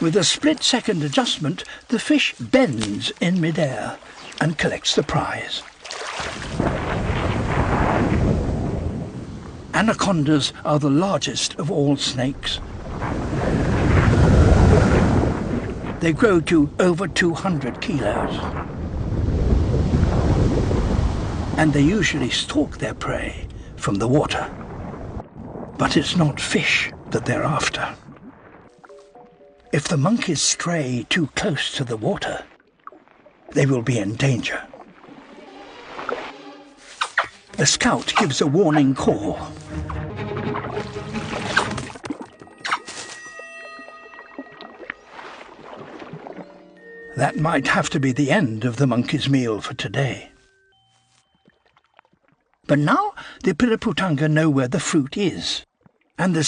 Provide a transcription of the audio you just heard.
With a split-second adjustment, the fish bends in midair and collects the prize. Anacondas are the largest of all snakes. They grow to over 200 kilos. And they usually stalk their prey from the water. But it's not fish that they're after. If the monkeys stray too close to the water, they will be in danger. The scout gives a warning call. That might have to be the end of the monkey's meal for today. But now the Piliputanga know where the fruit is, and the